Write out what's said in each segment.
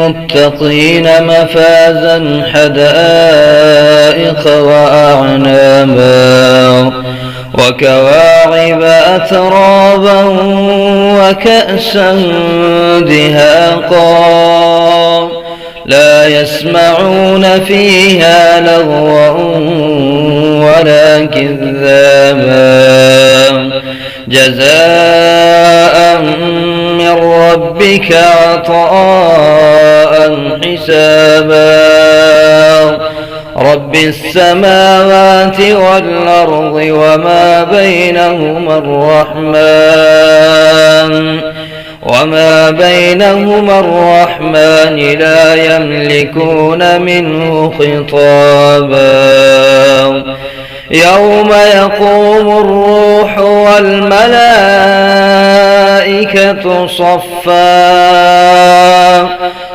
للمتقين مفازا حدائق وأعنابا وكواعب أترابا وكأسا دهاقا لا يسمعون فيها لغوا ولا كذابا جزاء من ربك عطاء حسابا رب السماوات والأرض وما بينهما الرحمن لا يملكون منه خطابا يوم يقوم الروح والملائكة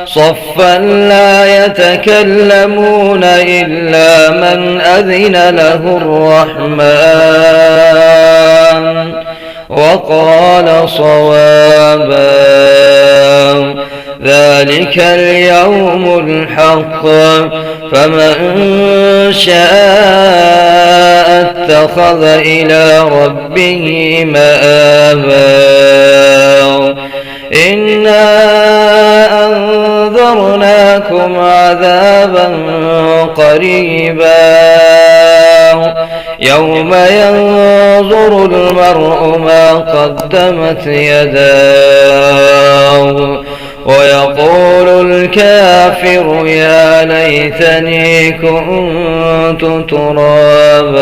صفا لا يتكلمون إلا من أذن له الرحمن وقال صوابا ذلك اليوم الحق فمن شاء اتخذ إلى ربه مآبا إنا أنذرناكم عذابا قريبا يوم ينظر المرء ما قدمت يداه ويقول الكافر يا ليتني كنت ترابا.